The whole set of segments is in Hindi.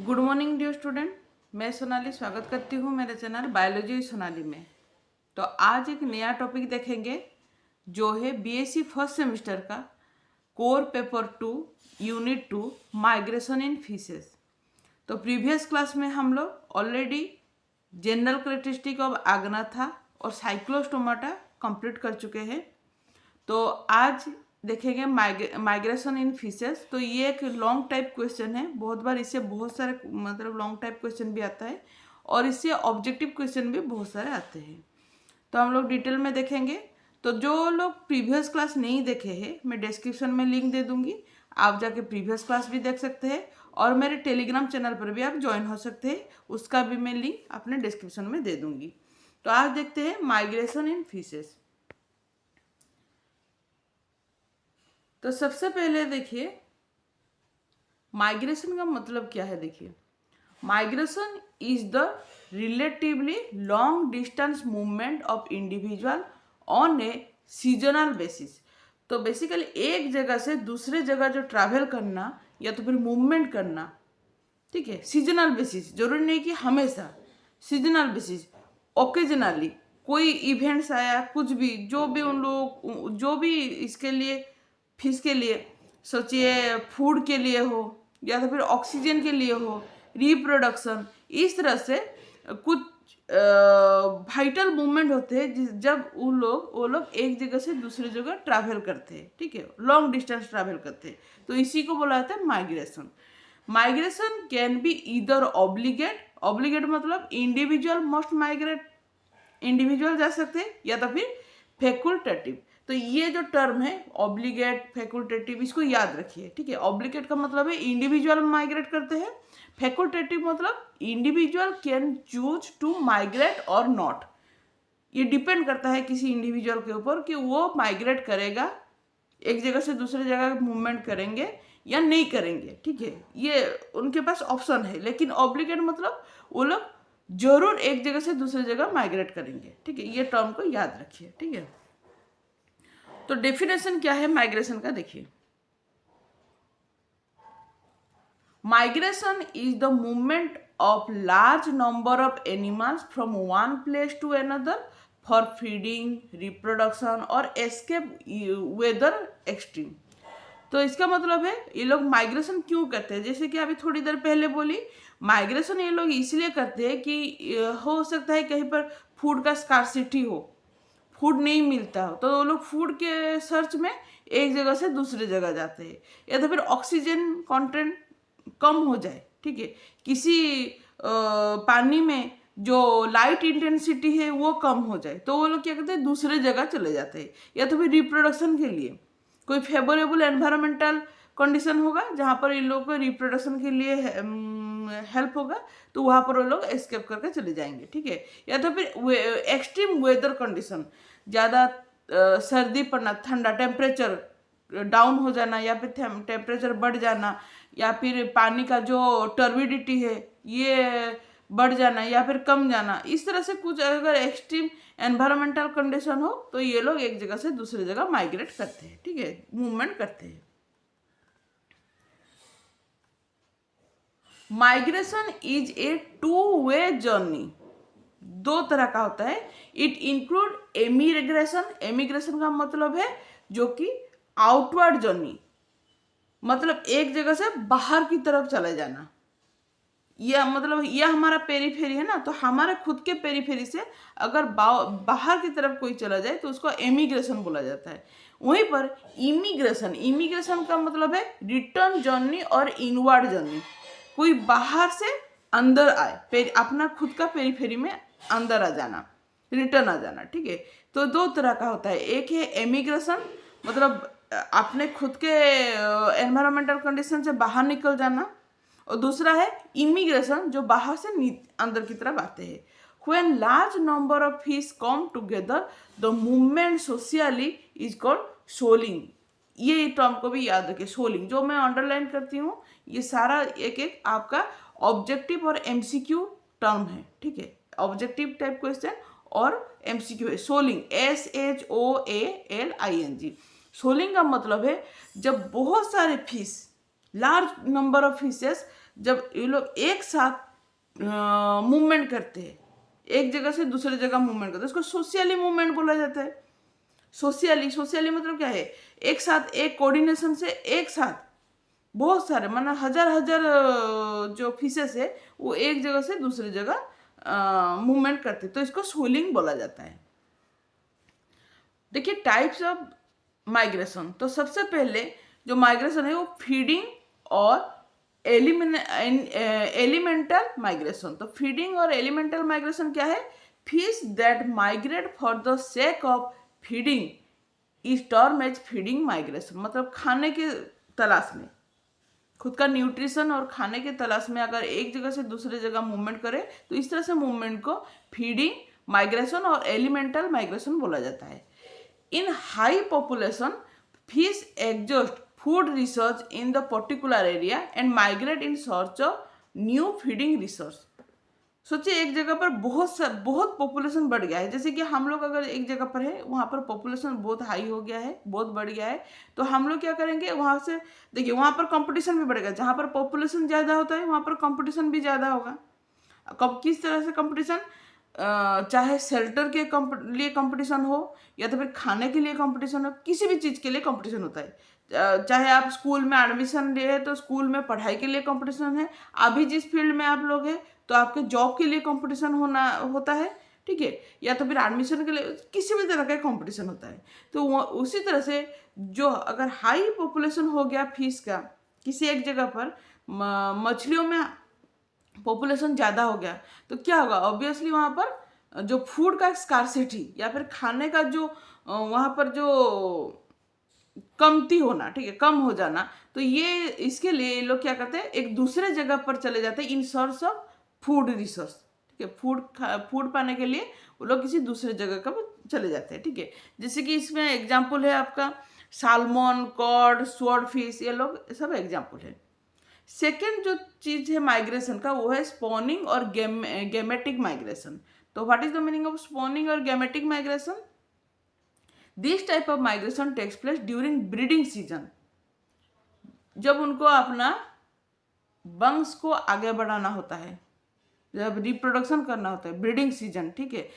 Good morning dear student. मैं सोनाली स्वागत करती हूँ मेरे चैनल बायोलॉजी सोनाली में। तो आज एक नया टॉपिक देखेंगे जो है बीएससी फर्स्ट सेमेस्टर का कोर पेपर 2 यूनिट 2 माइग्रेशन इन फिशेस। तो प्रीवियस क्लास में हम लोग ऑलरेडी जनरल करेक्टरिस्टिक ऑफ आग्नाथा और साइक्लोस्टोमाटा कंप्लीट कर चुके हैं। तो आज देखेंगे माइग्रेशन इन फिशेस। तो ये एक लॉन्ग टाइप क्वेश्चन है, बहुत बार इससे बहुत सारे मतलब लॉन्ग टाइप क्वेश्चन भी आता है और इससे ऑब्जेक्टिव क्वेश्चन भी बहुत सारे आते हैं। तो हम लोग डिटेल में देखेंगे। तो जो लोग प्रीवियस क्लास नहीं देखे हैं, मैं डिस्क्रिप्शन में लिंक दे दूंगी, आप जाके प्रीवियस क्लास भी देख सकते हैं और मेरे टेलीग्राम चैनल पर भी आप ज्वाइन हो सकते हैं, उसका भी मैं लिंक अपने डिस्क्रिप्शन में दे दूंगी। तो आज देखते हैं माइग्रेशन इन फिशेस। तो सबसे पहले देखिए माइग्रेशन का मतलब क्या है। देखिए migration is the relatively long distance movement of individual on a seasonal basis. तो बेसिकली एक जगह से दूसरे जगह जो ट्रैवल करना या तो फिर मूवमेंट करना, ठीक है, सीजनल बेसिस, जरूरी नहीं कि हमेशा, सीजनल बेसिस, ओकेजनली कोई इवेंट्स आया, कुछ भी, जो भी उन लोग जो भी इसके लिए फिश के लिए सोचिए फूड के लिए हो या तो फिर ऑक्सीजन के लिए हो, रिप्रोडक्शन, इस तरह से कुछ वाइटल मूवमेंट होते हैं जब वो लोग एक जगह से दूसरी जगह ट्रैवल करते हैं, ठीक है, लॉन्ग डिस्टेंस ट्रैवल करते हैं। तो इसी को बोला जाता है migration. Migration can be either obligate, obligate मतलब इंडिविजुअल मस्ट माइग्रेट, इंडिविजुअल जा सकते हैं, या तो फिर फैकुल्टेटिव। तो ये जो टर्म है ऑब्लिगेट, फैकुल्टेटिव, इसको याद रखिए, ठीक है। ऑब्लिगेट का मतलब है इंडिविजुअल माइग्रेट करते हैं, फैकुल्टेटिव मतलब individual can choose to migrate और नॉट। ये डिपेंड करता है किसी इंडिविजुअल के ऊपर कि वो माइग्रेट करेगा, एक जगह से दूसरी जगह मूवमेंट करेंगे या नहीं करेंगे, ठीक है, ये उनके पास ऑप्शन है। लेकिन ऑब्लिगेट मतलब वो लोग जरूर एक जगह से दूसरी जगह माइग्रेट करेंगे, ठीक है। ये टर्म को याद रखिए, ठीक है। तो डेफिनेशन क्या है माइग्रेशन का, देखिए migration is the movement of large number of animals from one place to another for feeding, reproduction और एस्केप वेदर एक्सट्रीम। तो इसका मतलब है ये लोग माइग्रेशन क्यों करते हैं, जैसे कि अभी थोड़ी देर पहले बोली, माइग्रेशन ये लोग इसलिए करते हैं कि हो सकता है कहीं पर फूड का स्कार्सिटी हो, फूड नहीं मिलता हो, तो वो लोग फूड के सर्च में एक जगह से दूसरी जगह जाते हैं, या तो फिर ऑक्सीजन कंटेंट कम हो जाए, ठीक है, किसी पानी में जो लाइट इंटेंसिटी है वो कम हो जाए, तो वो लोग क्या करते हैं दूसरे जगह चले जाते हैं, या तो फिर रिप्रोडक्शन के लिए कोई फेवरेबल एनवायरमेंटल कंडीशन होगा जहाँ पर इन लोगों को रिप्रोडक्शन के लिए हेल्प होगा, तो वहाँ पर वो लोग एस्केप करके चले जाएंगे, ठीक है। या तो फिर एक्सट्रीम वेदर कंडीशन, ज़्यादा सर्दी पड़ना, ठंडा, टेम्परेचर डाउन हो जाना, या फिर टेम्परेचर बढ़ जाना, या फिर पानी का जो टर्बिडिटी है ये बढ़ जाना या फिर कम जाना, इस तरह से कुछ अगर एक्सट्रीम एनवायरमेंटल कंडीशन हो तो ये लोग एक जगह से दूसरी जगह माइग्रेट करते हैं, ठीक है, मूवमेंट करते हैं। Migration is a two way journey, दो तरह का होता है। इट इंक्लूड एमिग्रेशन, एमिग्रेशन का मतलब है जो कि आउटवर्ड जर्नी, मतलब एक जगह से बाहर की तरफ चले जाना, यह मतलब यह हमारा पेरीफेरी है ना, तो हमारे खुद के पेरीफेरी से अगर बाहर की तरफ कोई चला जाए तो उसको एमिग्रेशन बोला जाता है। वहीं पर इमिग्रेशन, इमिग्रेशन का मतलब है रिटर्न जर्नी और इनवर्ड जर्नी, कोई बाहर से अंदर आए, अपना खुद का पेरीफेरी में अंदर आ जाना, रिटर्न आ जाना, ठीक है। तो दो तरह का होता है, एक है एमिग्रेशन मतलब अपने खुद के एनवायरमेंटल कंडीशन से बाहर निकल जाना, और दूसरा है इमिग्रेशन जो बाहर से अंदर की तरफ आते हैं। When large number of fish come together, the movement socially is called shoaling। ये टर्म को भी याद रखिए, shoaling जो मैं अंडरलाइन करती हूँ, ये सारा एक एक आपका ऑब्जेक्टिव और एमसीक्यू टर्म है, ठीक है, ऑब्जेक्टिव टाइप क्वेश्चन और एमसीक्यू है। shoaling, SHOALING, shoaling का मतलब है जब बहुत सारे fish large number of fishes, जब ये लोग एक साथ मूवमेंट करते हैं, एक जगह से दूसरे जगह मूवमेंट करते हैं, उसको सोशियली मूवमेंट बोला जाता है। सोशियली मतलब क्या है, एक साथ, एक कोऑर्डिनेशन से एक साथ बहुत सारे, माना हजार हजार जो फिशेस है वो एक जगह से दूसरी जगह मूवमेंट करते, तो इसको स्विलिंग बोला जाता है। देखिए टाइप्स ऑफ माइग्रेशन, तो सबसे पहले जो माइग्रेशन है वो फीडिंग और एलिमेंटल माइग्रेशन। तो फीडिंग और एलिमेंटल माइग्रेशन क्या है, fish that migrate for the sake of feeding is term as feeding migration. मतलब खाने के तलाश में, खुद का न्यूट्रिशन और खाने के तलाश में अगर एक जगह से दूसरे जगह मूवमेंट करे तो इस तरह से मूवमेंट को फीडिंग माइग्रेशन और एलिमेंटल माइग्रेशन बोला जाता है। इन high population fish exhaust food research in the particular area and migrate in search of new feeding resource। सोचिए एक जगह पर बहुत पॉपुलेशन बढ़ गया है, जैसे कि हम लोग अगर एक जगह पर है, वहाँ पर पॉपुलेशन बहुत हाई हो गया है, बहुत बढ़ गया है, तो हम लोग क्या करेंगे, वहाँ से देखिए वहाँ पर कंपटीशन भी बढ़ेगा। जहाँ पर पॉपुलेशन ज़्यादा होता है वहाँ पर कंपटीशन भी ज़्यादा होगा। कब किस तरह से कंपटीशन, चाहे शेल्टर के लिए कंपटीशन हो या तो फिर खाने के लिए कंपटीशन हो, किसी भी चीज़ के लिए कंपटीशन होता है। चाहे आप स्कूल में एडमिशन लिए तो स्कूल में पढ़ाई के लिए कंपटीशन है, अभी जिस फील्ड में आप लोग हैं तो आपके जॉब के लिए कंपटीशन होता है, ठीक है, या तो फिर एडमिशन के लिए किसी भी तरह का कंपटीशन होता है। तो उसी तरह से जो अगर हाई पॉपुलेशन हो गया फिश का किसी एक जगह पर, मछलियों में पॉपुलेशन ज़्यादा हो गया, तो क्या होगा, ऑब्वियसली वहाँ पर जो फूड का स्कार्सिटी या फिर खाने का जो वहाँ पर जो कमती होना, ठीक है, कम हो जाना, तो ये इसके लिए ये लोग क्या करते हैं, एक दूसरे जगह पर चले जाते हैं इन सर्च ऑफ फूड रिसोर्स, ठीक है, फूड पाने के लिए वो लोग किसी दूसरे जगह का चले जाते हैं, ठीक है। जैसे कि इसमें एग्जाम्पल है आपका सालमन, कॉड, स्वॉर्ड फिश, ये लोग सब एग्जाम्पल है। सेकेंड जो चीज है माइग्रेशन का वो है स्पॉनिंग और गैमेटिक माइग्रेशन। तो what is the meaning of spawning और gametic migration? This type of migration takes place during breeding season, जब उनको अपना वंश को आगे बढ़ाना होता है, जब रिप्रोडक्शन करना होता है, ब्रीडिंग सीजन, ठीक है।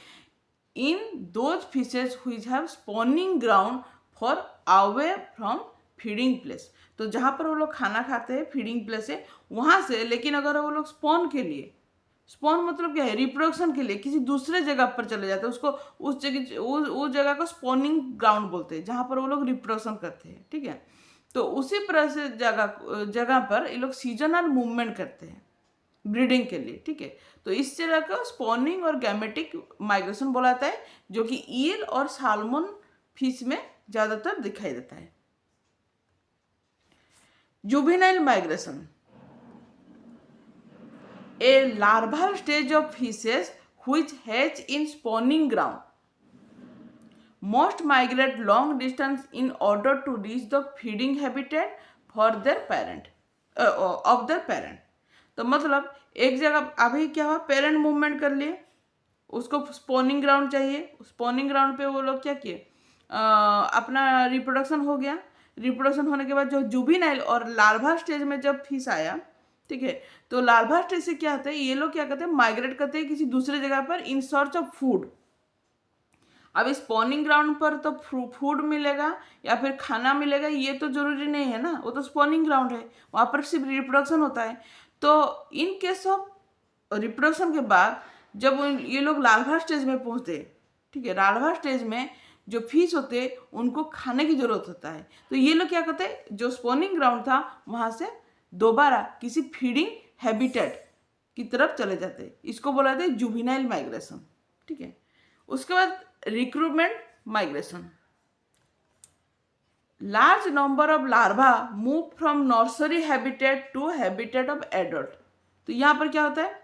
In those fishes which have spawning ground for away from feeding place, तो जहाँ पर वो लोग खाना खाते हैं फीडिंग प्लेस है वहाँ से, लेकिन अगर वो लोग स्पॉन के लिए, स्पॉन मतलब क्या है, रिप्रोडक्शन के लिए किसी दूसरे जगह पर चले जाते हैं, उसको उस जगह को स्पॉनिंग ग्राउंड बोलते हैं जहाँ पर वो लोग रिप्रोडक्शन करते हैं, ठीक है। तो उसी तरह से जगह पर ये लोग सीजनल मूवमेंट करते हैं ब्रीडिंग के लिए, ठीक है। तो इस तरह का स्पॉनिंग और गैमेटिक माइग्रेशन बोला जाता है, जो कि ईल और साल्मन फिश में ज़्यादातर दिखाई देता है। Juvenile migration, a larval stage of fishes which hatch in spawning ground. Most migrate long distance in order to reach the feeding habitat for their parent of their parent। तो मतलब एक जगह अभी क्या हुआ, पेरेंट मूवमेंट कर लिए, उसको स्पॉनिंग ग्राउंड चाहिए, स्पॉनिंग ग्राउंड पे वो लोग क्या किए, अपना रिप्रोडक्शन हो गया, रिप्रोडक्शन होने के बाद जो जुवेनाइल और लार्वा स्टेज में जब फिश आया, ठीक है, तो लार्वा स्टेज से क्या होता है, ये लोग क्या करते हैं, माइग्रेट करते हैं किसी दूसरे जगह पर इन सर्च ऑफ फूड। अब स्पॉनिंग ग्राउंड पर तो फूड मिलेगा या फिर खाना मिलेगा ये तो जरूरी नहीं है ना, वो तो स्पॉनिंग ग्राउंड है, वहाँ पर सिर्फ रिप्रोडक्शन होता है। तो इन केस ऑफ रिप्रोडक्शन के बाद जब ये लोग लार्वा स्टेज में पहुँचते, ठीक है, लार्वा स्टेज में जो फिश होते हैं उनको खाने की जरूरत होता है, तो ये लोग क्या करते हैं, जो स्पॉनिंग ग्राउंड था वहाँ से दोबारा किसी फीडिंग हैबिटेट की तरफ चले जाते हैं, इसको बोला जाता है जुवेनाइल माइग्रेशन, ठीक है। उसके बाद recruitment migration, large number of larva move from nursery habitat to habitat of adult. तो यहाँ पर क्या होता है,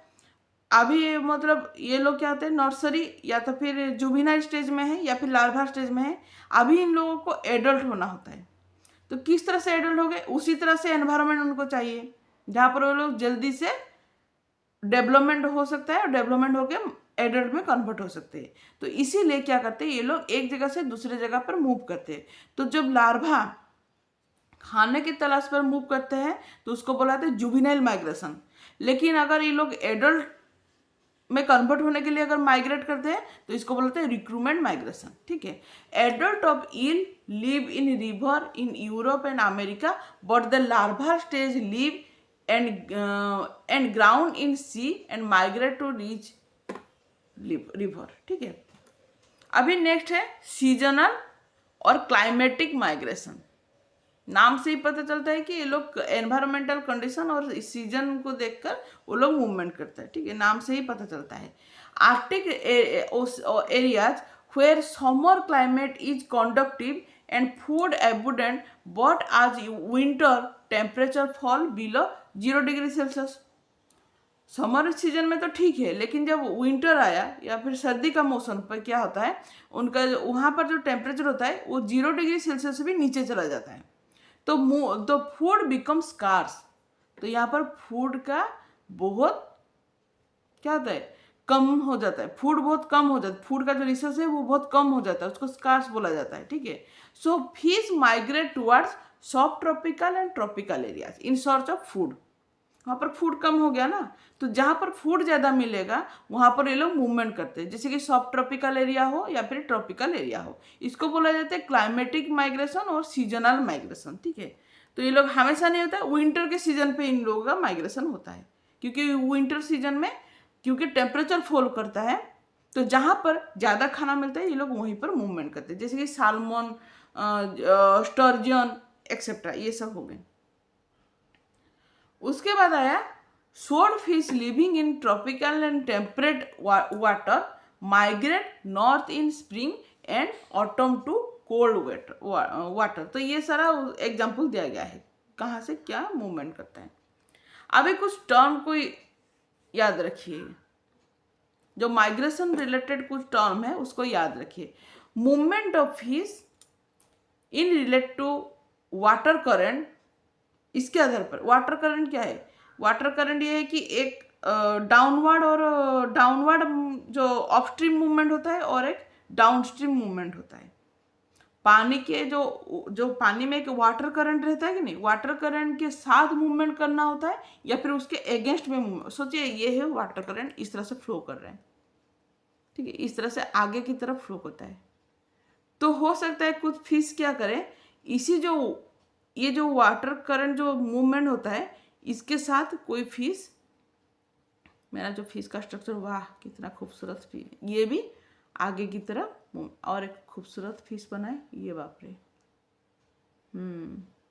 अभी मतलब ये लोग क्या होते हैं, नर्सरी या तो फिर जुवेनाइल स्टेज में है या फिर लार्वा स्टेज में है, अभी इन लोगों को एडल्ट होना होता है। तो किस तरह से एडल्ट हो गए, उसी तरह से एनवायरनमेंट उनको चाहिए जहाँ पर वो लोग जल्दी से डेवलपमेंट हो सकता है और डेवलपमेंट होकर एडल्ट में कन्वर्ट हो सकते हैं। तो इसीलिए क्या करते हैं, ये लोग एक जगह से दूसरे जगह पर मूव करते हैं। तो जब लार्वा खाने की तलाश पर मूव करते हैं तो उसको बोला जाता है जुविनाइल माइग्रेशन। लेकिन अगर ये लोग एडल्ट में कन्वर्ट होने के लिए अगर माइग्रेट करते हैं तो इसको बोलते हैं रिक्रूटमेंट माइग्रेशन। ठीक है। Adult of eel live in river in Europe and America but the larval stage live and ground in sea and migrate to reach river. ठीक है। अभी नेक्स्ट है सीजनल और क्लाइमेटिक माइग्रेशन। नाम से ही पता चलता है कि ये लोग एनवायरमेंटल कंडीशन और सीजन को देखकर वो लोग मूवमेंट करते हैं। ठीक है, नाम से ही पता चलता है। Arctic areas where summer climate is conducive and food abundant, but as winter temperature fall below 0 degree Celsius. Summer season में तो ठीक है, लेकिन जब विंटर आया या फिर सर्दी का मौसम पर क्या होता है, उनका वहाँ पर जो टेम्परेचर होता है वो 0 डिग्री सेल्सियस से भी नीचे चला जाता है। तो फूड बिकम स्कार्स। तो यहाँ पर फूड का बहुत क्या होता है, कम हो जाता है। फूड बहुत कम हो जाता है, फूड का जो रिसोर्स है वो बहुत कम हो जाता है, उसको स्कार्स बोला जाता है। ठीक है। सो फिश माइग्रेट टुवर्ड्स सब tropical and tropical areas in search of food. वहाँ पर फूड कम हो गया ना, तो जहाँ पर फूड ज़्यादा मिलेगा वहाँ पर ये लोग मूवमेंट करते हैं, जैसे कि सब ट्रॉपिकल एरिया हो या फिर ट्रॉपिकल एरिया हो। इसको बोला जाता है क्लाइमेटिक माइग्रेशन और सीजनल माइग्रेशन। ठीक है। तो ये लोग हमेशा नहीं होता है, विंटर के सीजन पे इन लोगों का माइग्रेशन होता है, क्योंकि विंटर सीजन में क्योंकि टेम्परेचर फॉल करता है, तो जहाँ पर ज़्यादा खाना मिलता है ये लोग वहीं पर मूवमेंट करते हैं, जैसे कि सालमन, स्टर्जियन एक्सेट्रा, ये सब हो गए। उसके बाद आया swordfish living in tropical and temperate water migrate north in spring and autumn to cold water. तो ये सारा एग्जाम्पल दिया गया है कहाँ से क्या मूवमेंट करता है। अभी कुछ टर्म को याद रखिए, जो माइग्रेशन रिलेटेड कुछ टर्म है उसको याद रखिए। Movement of fish in relate to water current, इसके आधार पर। वाटर करंट क्या है? वाटर करंट ये है कि एक डाउनवर्ड और डाउनवर्ड जो अपस्ट्रीम मूवमेंट होता है और एक डाउनस्ट्रीम मूवमेंट होता है। पानी के जो पानी में एक वाटर करंट रहता है कि नहीं, वाटर करंट के साथ मूवमेंट करना होता है या फिर उसके अगेंस्ट में मूवमेंट। सोचिए ये है वाटर करंट, इस तरह से फ्लो कर रहे हैं। ठीक है, इस तरह से आगे की तरफ फ्लो होता है। तो हो सकता है कुछ फिश क्या करें, ये जो वाटर करंट जो मूवमेंट होता है इसके साथ कोई फिश, मेरा जो फिश का स्ट्रक्चर, वाह कितना खूबसूरत फिश, ये भी आगे की तरफ और एक खूबसूरत फिश बनाए, ये बाप रे,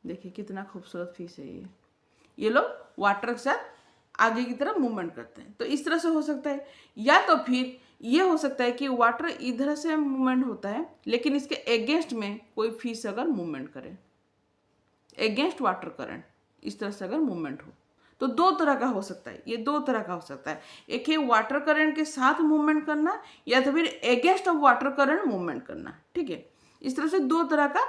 देखिए कितना खूबसूरत फिश है ये लोग वाटर के साथ आगे की तरफ मूवमेंट करते हैं। तो इस तरह से हो सकता है, या तो फिर ये हो सकता है कि वाटर इधर से मूवमेंट होता है लेकिन इसके अगेंस्ट में कोई फिश अगर मूवमेंट करे, अगेंस्ट वाटर करंट इस तरह से अगर मूवमेंट हो, तो दो तरह का हो सकता है। ये दो तरह का हो सकता है, एक है वाटर करंट के साथ मूवमेंट करना या तो फिर against of water current movement करना। ठीक है, इस तरह से दो तरह का।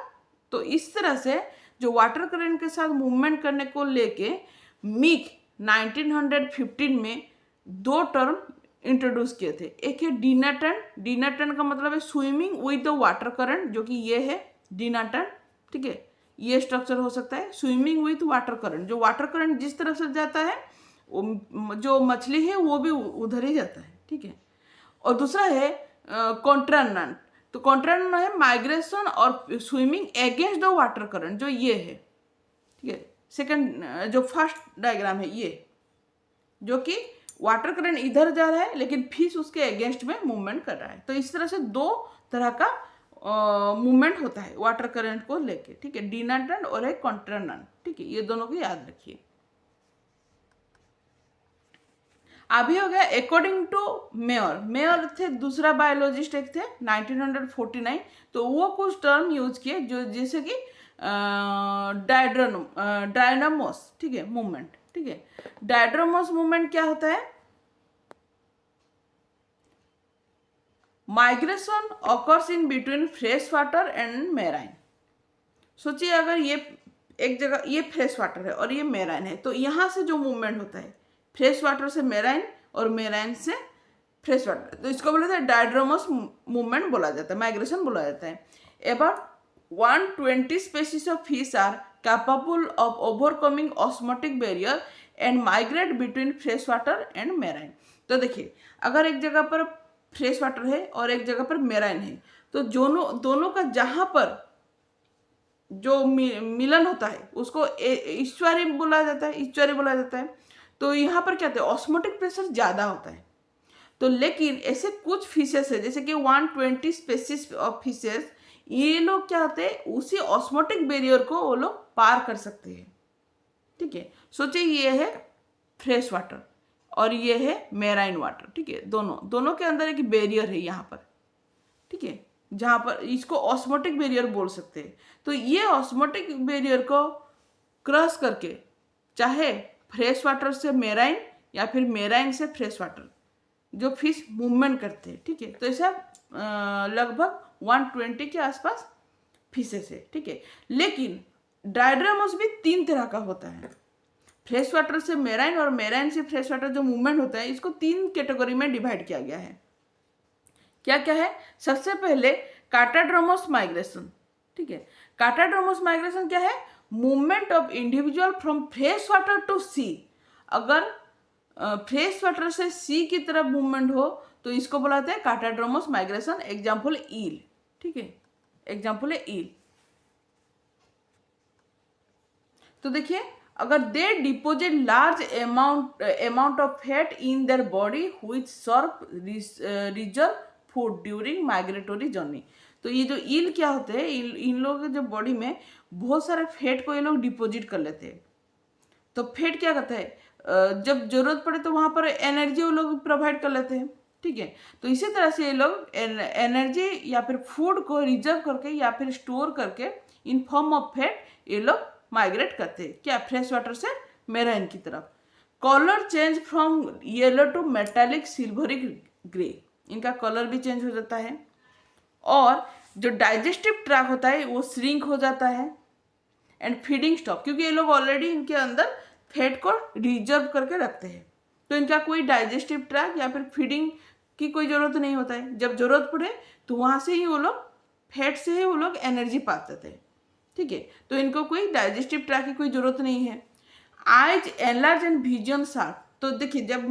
तो इस तरह से जो वाटर करंट के साथ मूवमेंट करने को लेके मिक 1915 में दो टर्म इंट्रोड्यूस किए थे। एक है डिनाटन, डिनाटन का मतलब है swimming with the water current, जो कि ये है डिनाटन। ठीक है, ये स्ट्रक्चर हो सकता है स्विमिंग विथ वाटर करंट, जो वाटर करंट जिस तरफ से जाता है जो मछली है वो भी उधर ही जाता है। ठीक है, और दूसरा है कॉन्ट्रानंट। तो कॉन्ट्रानंट है माइग्रेशन और swimming against the water current, जो ये है। ठीक है, सेकंड जो फर्स्ट डायग्राम है ये, जो कि वाटर करंट इधर जा रहा है लेकिन फिश उसके अगेंस्ट में मूवमेंट कर रहा है। तो इस तरह से दो तरह का मूवमेंट होता है वाटर करंट को लेके। ठीक है, डिनाटन और एक कॉन्ट्रानंट। ठीक है, ये दोनों को याद रखिए। अभी हो गया अकॉर्डिंग टू मेयर। मेयर थे दूसरा बायोलॉजिस्ट, एक थे 1949। तो वो कुछ टर्म यूज किए जो जैसे कि डायनामोस। ठीक है, मूवमेंट। ठीक है, डायनामोस मूवमेंट क्या होता है? Migration occurs in between fresh water and marine. सोचिए अगर ये एक जगह, ये फ्रेश वाटर है और ये मेराइन है, तो यहाँ से जो मूवमेंट होता है फ्रेश वाटर से मेराइन और मेराइन से फ्रेश वाटर, तो इसको बोला जाता है डायड्रोमस मूवमेंट बोला जाता है, माइग्रेशन बोला जाता है। About 120 species of fish are capable of overcoming osmotic barrier and migrate between fresh water and marine. तो देखिए, अगर एक जगह पर फ्रेश वाटर है और एक जगह पर मेराइन है, तो दोनों का जहां पर जो मिलन होता है उसको ईश्वरी बोला जाता है, ईश्वरी बोला जाता है। तो यहाँ पर क्या होता है, ऑस्मोटिक प्रेशर ज़्यादा होता है। तो लेकिन ऐसे कुछ फिशेस है, जैसे कि 120 स्पेसीज ऑफ फिशेस, ये लोग क्या होते हैं, उसी ऑस्मोटिक बैरियर को वो लोग पार कर सकते हैं। ठीक है, सोचिए ये है फ्रेश वाटर और ये है मेराइन वाटर। ठीक है, दोनों के अंदर एक बैरियर है यहाँ पर। ठीक है, जहाँ पर इसको ऑस्मोटिक बैरियर बोल सकते हैं। तो ये ऑस्मोटिक बैरियर को क्रॉस करके चाहे फ्रेश वाटर से मेराइन या फिर मेराइन से फ्रेश वाटर जो फिश मूवमेंट करते हैं। ठीक है, तो ऐसा लगभग 120 के आसपास फिशेस है। ठीक है, लेकिन डायड्रामोस भी 3 तरह का होता है। फ्रेश वाटर से मेराइन और मेराइन से फ्रेश वाटर जो मूवमेंट होता है, इसको 3 कैटेगरी में डिवाइड किया गया है। क्या क्या है? सबसे पहले काटाड्रोमोस माइग्रेशन। ठीक है, काटाड्रोमोस माइग्रेशन क्या है? Movement of individual from fresh water to sea. अगर फ्रेश वाटर से सी की तरफ मूवमेंट हो तो इसको बुलाते हैं काटाड्रोमोस माइग्रेशन। एग्जाम्पल ईल। ठीक है, एग्जाम्पल है ईल। तो देखिए, अगर they deposit large amount of fat in their body which serve reserve food during migratory journey. तो ये जो ईल क्या होते हैं, इन लोगों के जो बॉडी में बहुत सारे फैट को ये लोग डिपोजिट कर लेते हैं। तो फैट क्या करता है, जब जरूरत पड़े तो वहाँ पर एनर्जी वो लोग प्रोवाइड कर लेते हैं। ठीक है, तो इसी तरह से ये लोग एनर्जी या फिर फूड को रिजर्व करके या फिर स्टोर करके इन फॉर्म ऑफ फैट ये लोग माइग्रेट करते हैं। क्या? फ्रेश वाटर से मेराइन की तरफ। Colour change from yellow to metallic silvery grey, इनका कलर भी चेंज हो जाता है। और जो डाइजेस्टिव ट्रैक होता है वो श्रिंक हो जाता है। एंड फीडिंग स्टॉप, क्योंकि ये लोग ऑलरेडी इनके अंदर फैट को रिजर्व करके रखते हैं, तो इनका कोई डाइजेस्टिव ट्रैक या फिर फीडिंग की कोई ज़रूरत नहीं होता है। जब ज़रूरत पड़े तो वहाँ से ही वो लोग, फैट से ही वो लोग एनर्जी पाते थे। ठीक है, तो इनको कोई डाइजेस्टिव ट्रैक की कोई ज़रूरत नहीं है। Eyes enlarge and vision sharp. तो देखिए, जब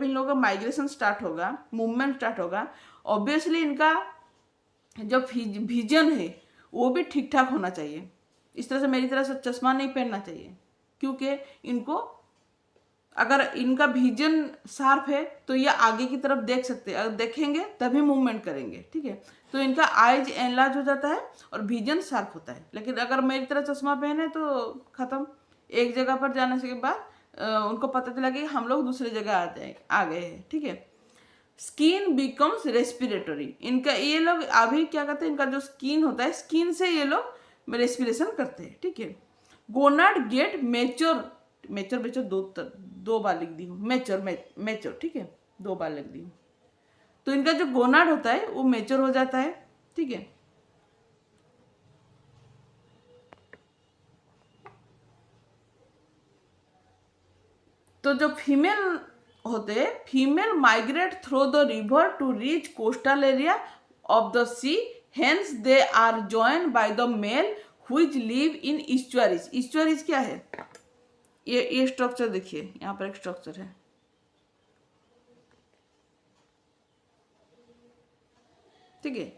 इन लोगों का माइग्रेशन स्टार्ट होगा, मूवमेंट स्टार्ट होगा, ऑब्वियसली इनका जो विजन है वो भी ठीक ठाक होना चाहिए। इस तरह से मेरी तरह से चश्मा नहीं पहनना चाहिए, क्योंकि इनको, अगर इनका विजन शार्प है तो ये आगे की तरफ देख सकते हैं, अगर देखेंगे तभी मूवमेंट करेंगे। ठीक है, तो इनका आइज एनलार्ज हो जाता है और विजन शार्प होता है। लेकिन अगर मेरी तरह चश्मा पहने तो खत्म, एक जगह पर जाने के बाद उनको पता चला कि हम लोग दूसरी जगह आ गए हैं। ठीक है, स्किन बिकम्स रेस्पिरेटरी। इनका ये लोग अभी क्या करते हैं, इनका जो स्किन होता है, स्किन से ये लोग रेस्पिरेशन करते हैं। ठीक है, गोनाड गेट मेच्योर। मेच्योर दो बार लिख दी हूँ, मेच्योर। ठीक है, 2 बार लिख दी हूँ। तो इनका जो गोनाड होता है वो मेच्योर हो जाता है। ठीक है, तो जो फीमेल होते हैं, female migrate through the river to reach coastal area of the sea, hence they are joined by the male which live in estuaries. Estuaries क्या है? ये स्ट्रक्चर देखिए, यहाँ पर एक स्ट्रक्चर है। ठीक है,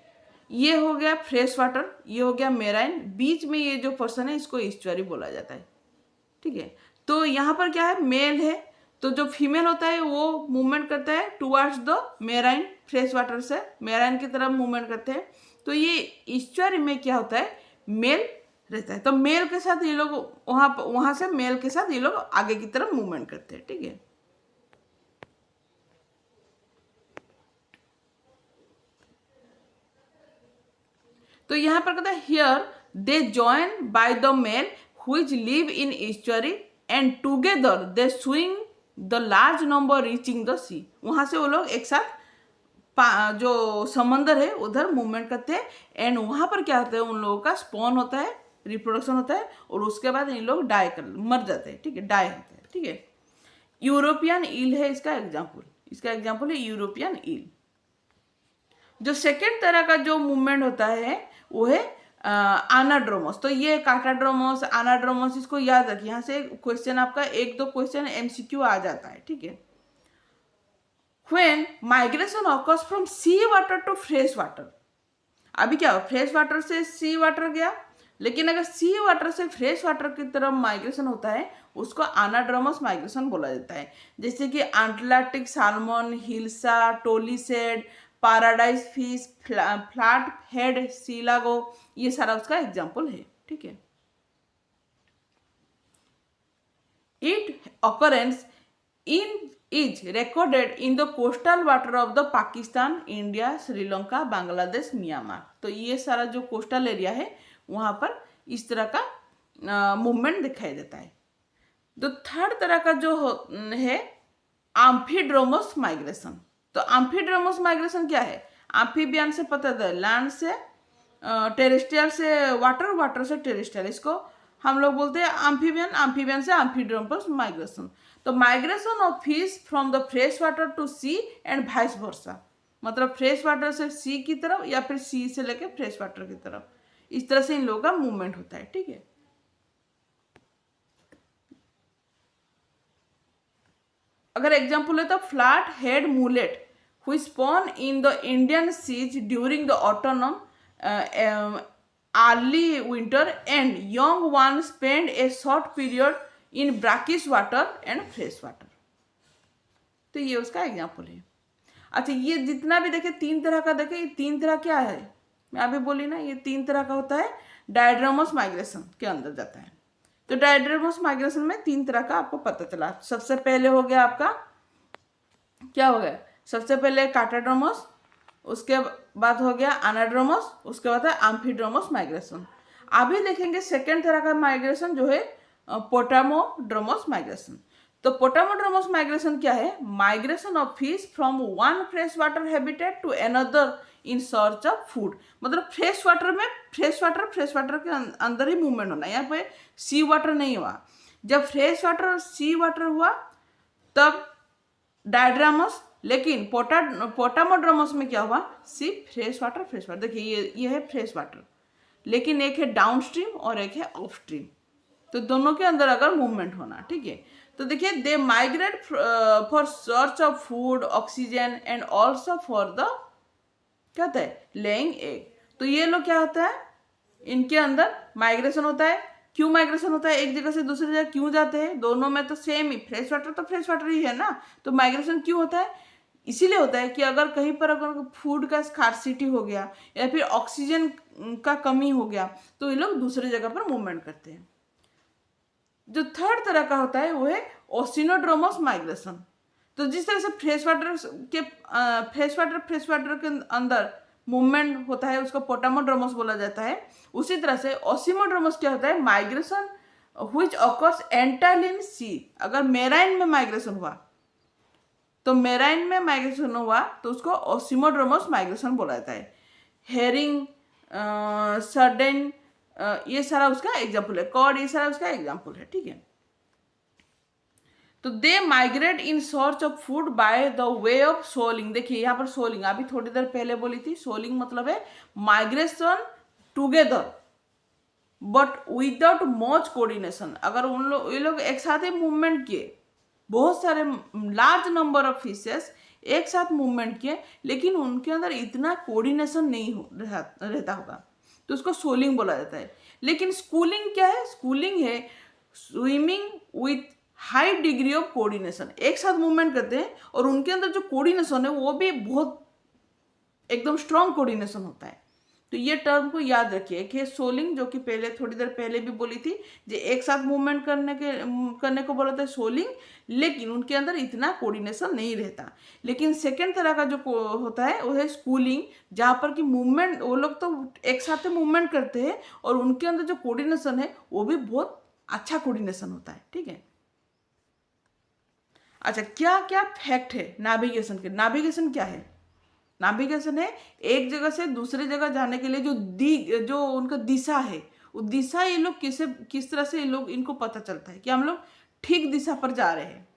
ये हो गया फ्रेश वाटर, ये हो गया मेराइन, बीच में ये जो पर्सन है इसको ईस्चुअरी बोला जाता है। ठीक है, तो यहाँ पर क्या है, मेल है, तो जो फीमेल होता है वो मूवमेंट करता है towards the marine, fresh water से मेराइन की तरफ मूवमेंट करते हैं। तो ये ईस्चुअरी में क्या होता है, मेल रहता है। तो मेल के साथ ये लोग वहाँ से मेल के साथ ये लोग आगे की तरफ मूवमेंट करते हैं। ठीक है, तो यहाँ पर कहता है here they join by the male which live in estuary and together they swing the large number reaching the sea. वहाँ से वो लोग एक साथ जो समंदर है उधर मूवमेंट करते हैं। एंड वहाँ पर क्या होता है, उन लोगों का स्पॉन होता है, रिप्रोडक्शन होता है, और उसके बाद इन लोग मर जाते हैं। ठीक है, डाई होते हैं। ठीक है, यूरोपियन ईल है इसका एग्जाम्पल है यूरोपियन ईल। जो सेकेंड तरह का जो मूवमेंट होता है वो है एनाड्रोमस। तो ये काटाड्रोमस, एनाड्रोमस, इसको याद रखिए, यहाँ से क्वेश्चन आपका 1-2 क्वेश्चन एमसीक्यू आ जाता है, ठीक है। When migration occurs from sea water to fresh water, अभी क्या हो, फ्रेश वाटर से सी वाटर गया, लेकिन अगर सी वाटर से फ्रेश वाटर की तरफ माइग्रेशन होता है उसको एनाड्रोमस माइग्रेशन बोला जाता है। जैसे कि अटलांटिक साल्मन, हिल्सा, टोलीसेड, पैराडाइज फिश, फ्लैट हेड सीलागो, ये सारा उसका एग्जाम्पल है, ठीक है। It occurrence in is recorded in the coastal water of the Pakistan, India, Sri Lanka, Bangladesh, Myanmar. तो ये सारा जो कोस्टल एरिया है वहाँ पर इस तरह का मूवमेंट दिखाई देता है। तो थर्ड तरह का जो है एम्फीड्रोमस माइग्रेशन। तो एम्फीड्रोमस माइग्रेशन क्या है? एम्फीबियन से पता है, लैंड से टेरेस्ट्रियल से वाटर, वाटर से टेरेस्ट्रियल, इसको हम लोग बोलते हैं एम्फीबियन, एम्फीबियन से एम्फीड्रोमस माइग्रेशन। तो migration of fish from the fresh water to sea and vice versa, मतलब फ्रेश वाटर से सी की तरफ या फिर सी से लेके फ्रेश वाटर की तरफ, इस तरह से इन लोगों का मूवमेंट होता है, ठीक है। अगर एग्जाम्पल है तो flat head mullet who spawn in the Indian seas during the autumn, early winter, and young ones spend a short period in brackish water and fresh water। तो ये उसका एग्जाम्पल है। अच्छा, ये जितना भी देखे 3 तरह का देखे, ये 3 तरह क्या है, मैं अभी बोली ना, ये 3 तरह का होता है, डायड्रोमस माइग्रेशन के अंदर जाता है। तो डायड्रोमस माइग्रेशन में 3 तरह का आपको पता चला। सबसे पहले हो गया आपका, क्या हो गया, सबसे पहले काटाड्रोमस, उसके बाद हो गया एनाड्रोमस, उसके बाद है एम्फीड्रोमस माइग्रेशन। अभी देखेंगे सेकेंड तरह का माइग्रेशन जो है पोटामोड्रोमस माइग्रेशन। तो पोटामोड्रोमस माइग्रेशन क्या है? Migration of fish from one fresh water habitat to another in search of food. मतलब फ्रेश वाटर में फ्रेश वाटर के अंदर ही मूवमेंट होना, यहाँ पे सी वाटर नहीं हुआ। जब फ्रेश वाटर और सी वाटर हुआ तब डायड्रामस, लेकिन पोटामोड्रोमस में क्या हुआ, सिर्फ फ्रेश वाटर। देखिए ये है फ्रेश वाटर, लेकिन एक है डाउन स्ट्रीम और एक है अप स्ट्रीम, तो दोनों के अंदर अगर मूवमेंट होना, ठीक है। तो देखिए they migrate for search of food, oxygen and also for the, क्या होता है, लेइंग एग। तो ये लोग क्या होता है, इनके अंदर माइग्रेशन होता है। क्यों माइग्रेशन होता है, एक जगह से दूसरी जगह क्यों जाते हैं? दोनों में तो सेम ही, फ्रेश वाटर तो फ्रेश वाटर ही है ना। तो माइग्रेशन क्यों होता है? इसीलिए होता है कि अगर कहीं पर अगर फूड का स्कार्सिटी हो गया या फिर ऑक्सीजन का कमी हो गया तो ये लोग दूसरी जगह पर मूवमेंट करते हैं। जो थर्ड तरह का होता है वो है ओसिनोड्रोमस माइग्रेशन। तो जिस तरह से फ्रेश वाटर के अंदर मूवमेंट होता है उसको पोटामोड्रोमस बोला जाता है, उसी तरह से ओसिमोड्रोमस क्या होता है, migration which occurs entirely in sea. अगर मेराइन में माइग्रेशन हुआ तो मेराइन में माइग्रेशन हुआ तो उसको ओसिमोड्रोमस माइग्रेशन बोला जाता है। हेरिंग, सर्डेन, ये सारा उसका एग्जाम्पल है। कॉड, ये सारा उसका एग्जाम्पल है, ठीक है। तो they migrate in search of food by the way of soling. देखिए यहाँ पर सोलिंग अभी थोड़ी देर पहले बोली थी, सोलिंग मतलब है migration together but without much coordination. अगर ये लोग एक साथ ही मूवमेंट किए, बहुत सारे लार्ज नंबर ऑफ फिशेस एक साथ मूवमेंट किए, लेकिन उनके अंदर इतना कोऑर्डिनेशन नहीं रहता होगा, तो उसको सोलिंग बोला जाता है। लेकिन स्कूलिंग क्या है? स्कूलिंग है swimming with high degree of coordination. एक साथ मूवमेंट करते हैं और उनके अंदर जो कोऑर्डिनेशन है वो भी बहुत एकदम स्ट्रॉन्ग कोऑर्डिनेशन होता है। तो ये टर्म को याद रखिए कि सोलिंग, जो कि पहले थोड़ी देर पहले भी बोली थी, जो एक साथ मूवमेंट करने को बोला था सोलिंग, लेकिन उनके अंदर इतना कोऑर्डिनेशन नहीं रहता। लेकिन सेकेंड तरह का जो होता है वो है स्कूलिंग, जहाँ पर कि मूवमेंट, वो लोग तो एक साथ मूवमेंट करते हैं और उनके अंदर जो कोऑर्डिनेशन है वो भी बहुत अच्छा कोऑर्डिनेशन होता है, ठीक है। अच्छा, क्या क्या फैक्ट है नेविगेशन के? नेविगेशन क्या है? नेविगेशन है एक जगह से दूसरी जगह जाने के लिए जो उनका दिशा है, वो दिशा ये लोग किस तरह से ये लोग, इनको पता चलता है कि हम लोग ठीक दिशा पर जा रहे हैं।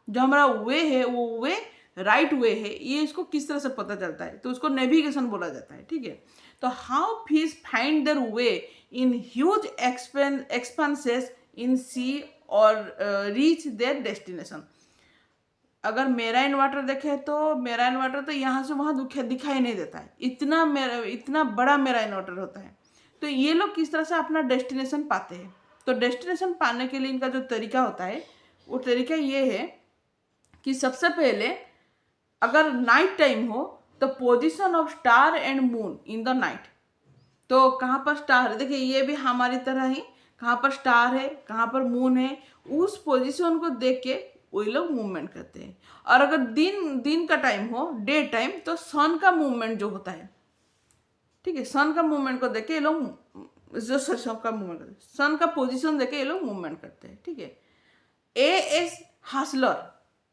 जो हमारा वे है वो वे राइट वे है, ये इसको किस तरह से पता चलता है, तो उसको नेविगेशन बोला जाता है, ठीक है। तो how fish find their way in huge expanses in sea और रीच देयर डेस्टिनेशन। अगर मेराइन वाटर देखे तो मेराइन वाटर तो यहाँ से वहाँ दिखाई नहीं देता है, इतना बड़ा मेराइन वाटर होता है। तो ये लोग किस तरह से अपना डेस्टिनेशन पाते हैं, तो डेस्टिनेशन पाने के लिए इनका जो तरीका होता है वो तरीका ये है कि सबसे पहले अगर नाइट टाइम हो तो position of star and moon in the night. तो कहाँ पर स्टार है, देखिए ये भी हमारी तरह ही, कहाँ पर स्टार है कहाँ पर मून है, उस पोजीशन को देख के वही लोग मूवमेंट करते हैं। और अगर दिन का टाइम हो, डे टाइम, तो सन का मूवमेंट जो होता है, ठीक है, सन का मूवमेंट को देख के ये लोग जो सन का मूवमेंट करते हैं, सन का पोजीशन देख के ये लोग मूवमेंट करते हैं, ठीक है। A.S. हासलर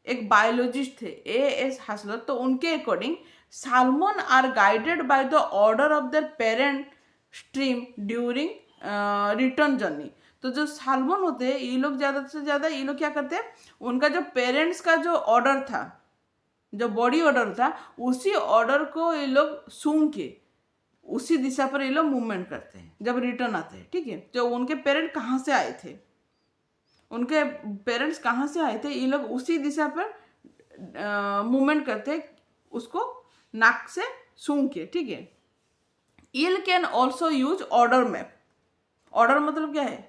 एक बायोलॉजिस्ट थे, A.S. हासलर, तो उनके according salmon are guided by the order of their parent stream during return journey. तो जो साल्मन होते हैं ये लोग ज़्यादा से ज़्यादा ये लोग क्या करते हैं, उनका जो पेरेंट्स का जो ऑर्डर था, जो बॉडी ऑर्डर था, उसी ऑर्डर को ये लोग सूंघ के उसी दिशा पर ये लोग मूवमेंट करते हैं जब रिटर्न आते हैं, ठीक है। जो उनके पेरेंट कहाँ से आए थे, उनके पेरेंट्स कहाँ से आए थे, ये लोग उसी दिशा पर मूवमेंट करते हैं, उसको नाक से सूंघ के, ठीक है। Eel can also use odour map. Odour मतलब क्या है,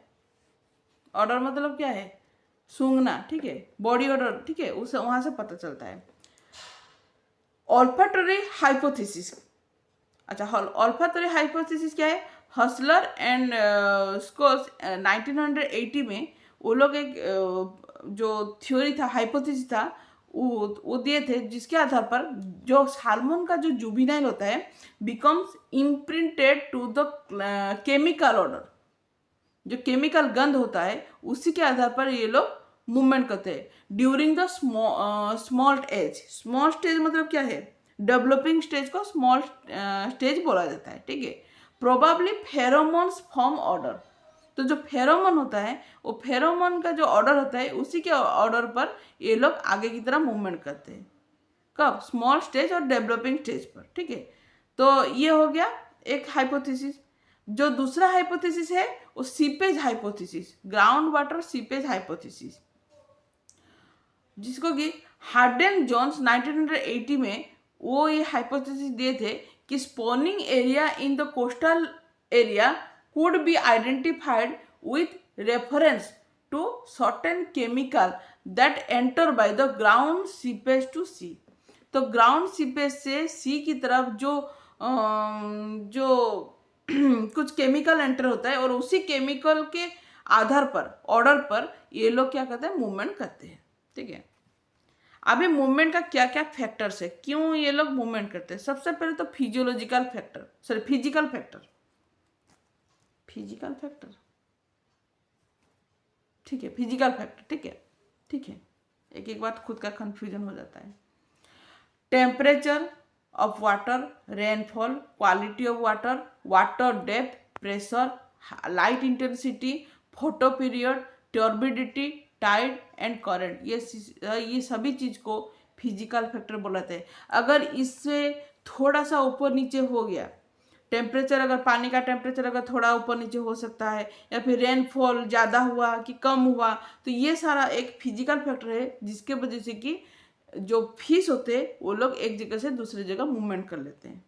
ऑर्डर मतलब क्या है, सूंघना, ठीक है, बॉडी ऑर्डर, ठीक है, उसे वहाँ से पता चलता है। ऑल्फैक्टरी हाइपोथेसिस, अच्छा ऑल्फैक्टरी हाइपोथेसिस क्या है, हसलर एंड स्कोल्स 1980 में वो लोग एक जो थ्योरी था, हाइपोथेसिस था, वो दिए थे, जिसके आधार पर जो साल्मन का जो जुबिनाइल होता है becomes imprinted to the chemical order, जो केमिकल गंध होता है उसी के आधार पर ये लोग मूवमेंट करते हैं during the small age. Small stage मतलब क्या है, डेवलपिंग स्टेज को स्मॉल स्टेज बोला जाता है, ठीक है। प्रोबेबली फेरोमोन्स फॉर्म ऑर्डर, तो जो फेरोमोन होता है वो फेरोमोन का जो ऑर्डर होता है उसी के ऑर्डर पर ये लोग आगे की तरह मूवमेंट करते हैं, कब, स्मॉल स्टेज और डेवलपिंग स्टेज पर, ठीक है। तो ये हो गया एक हाइपोथेसिस। जो दूसरा हाइपोथेसिस है वो seepage hypothesis, ground water seepage hypothesis, जिसको कि हार्डेन जोन्स 1980 में वो ये हाइपोथेसिस दिए थे कि spawning area in the coastal area could be identified with reference to certain chemical that enter by the ground seepage to sea। तो ग्राउंड सीपेज से सी की तरफ जो कुछ केमिकल एंटर होता है और उसी केमिकल के आधार पर, ऑर्डर पर ये लोग क्या करते हैं, मूवमेंट करते हैं, ठीक है। अभी मूवमेंट का क्या क्या फैक्टर्स है, क्यों ये लोग मूवमेंट करते हैं। सबसे पहले तो फिजिकल फैक्टर, ठीक है, फिजिकल फैक्टर, ठीक है, एक एक बात खुद का कंफ्यूजन हो जाता है। Temperature of water, rainfall, quality of water, water depth, pressure, light intensity, photoperiod, turbidity, tide and current, ये सभी चीज को फिजिकल फैक्टर बोलते हैं। अगर इससे थोड़ा सा ऊपर नीचे हो गया, टेम्परेचर, अगर पानी का टेम्परेचर अगर थोड़ा ऊपर नीचे हो सकता है, या फिर रेनफॉल ज़्यादा हुआ कि कम हुआ, तो ये सारा एक फिजिकल फैक्टर है जिसके वजह से कि जो फिश होते हैं वो लोग एक जगह से दूसरी जगह मूवमेंट कर लेते हैं,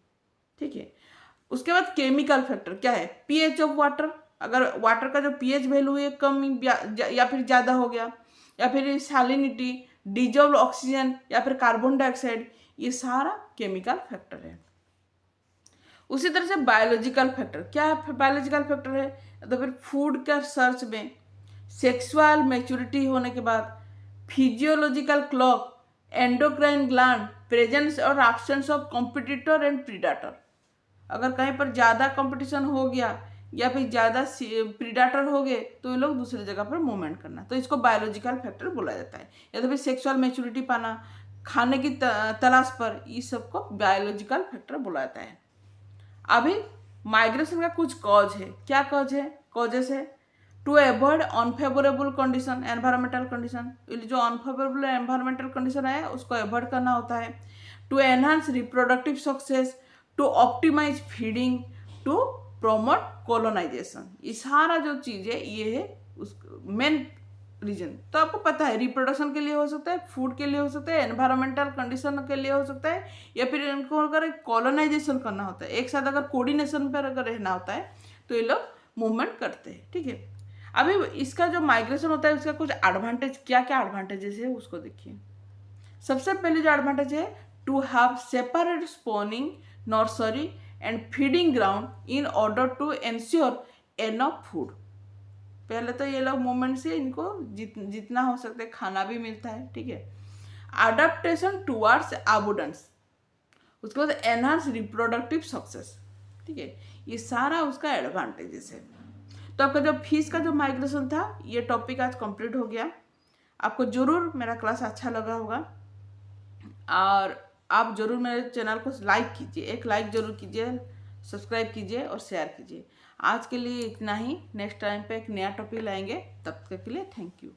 ठीक है। उसके बाद केमिकल फैक्टर क्या है, पीएच ऑफ वाटर, अगर वाटर का जो पीएच वैल्यू है कम या फिर ज़्यादा हो गया, या फिर सैलिनिटी, डिजॉल्व ऑक्सीजन या फिर कार्बन डाइऑक्साइड, ये सारा केमिकल फैक्टर है। उसी तरह से बायोलॉजिकल फैक्टर, क्या है बायोलॉजिकल फैक्टर है, तो फिर फूड का सर्च में, सेक्सुअल मैच्योरिटी होने के बाद, physiological clock, endocrine gland, presence और absence of competitor and predator. अगर कहीं पर ज़्यादा कंपटीशन हो गया या फिर ज़्यादा प्रीडेटर हो गए तो ये लोग दूसरी जगह पर मूवमेंट करना, तो इसको बायोलॉजिकल फैक्टर बोला जाता है। या तो फिर सेक्सुअल मैच्योरिटी पाना, खाने की तलाश पर, इस सबको बायोलॉजिकल फैक्टर बोला जाता है। अभी माइग्रेशन का कुछ कॉज है, क्या कॉज है, कॉजेस है, to avoid unfavourable condition, environmental condition, जो अनफेवरेबल एनवायरमेंटल कंडीशन है उसको अवॉइड करना होता है। To enhance reproductive success, to optimise feeding, to promote colonisation. ये सारा जो चीज़ है ये है उस मेन रीजन। तो आपको पता है रिप्रोडक्शन के लिए हो सकता है, फूड के लिए हो सकता है, एनवायरमेंटल कंडीशन के लिए हो सकता है, या फिर इनको अगर कॉलोनाइजेशन करना होता है, एक साथ अगर कोऑर्डिनेशन पर अगर रहना होता है तो ये लोग मूवमेंट करते हैं। ठीक है, अभी इसका जो माइग्रेशन होता है उसका कुछ एडवांटेज, क्या क्या एडवांटेजेस है उसको देखिए। सबसे पहले जो एडवांटेज है, to have separate spawning nursery and feeding ground in order to ensure enough food. पहले तो ये लोग मूवमेंट से इनको जितना हो सकता है खाना भी मिलता है। ठीक है, अडेप्टेशन टुवर्ड्स अबुडेंस, उसके बाद एनहांस रिप्रोडक्टिव सक्सेस। ठीक है, ये सारा उसका एडवांटेजेस है। तो आपका जो फिश का जो माइग्रेशन था ये टॉपिक आज कंप्लीट हो गया। आपको ज़रूर मेरा क्लास अच्छा लगा होगा और आप ज़रूर मेरे चैनल को लाइक कीजिए, एक लाइक ज़रूर कीजिए, सब्सक्राइब कीजिए और शेयर कीजिए। आज के लिए इतना ही, नेक्स्ट टाइम पे एक नया टॉपिक लाएंगे, तब तक के लिए थैंक यू।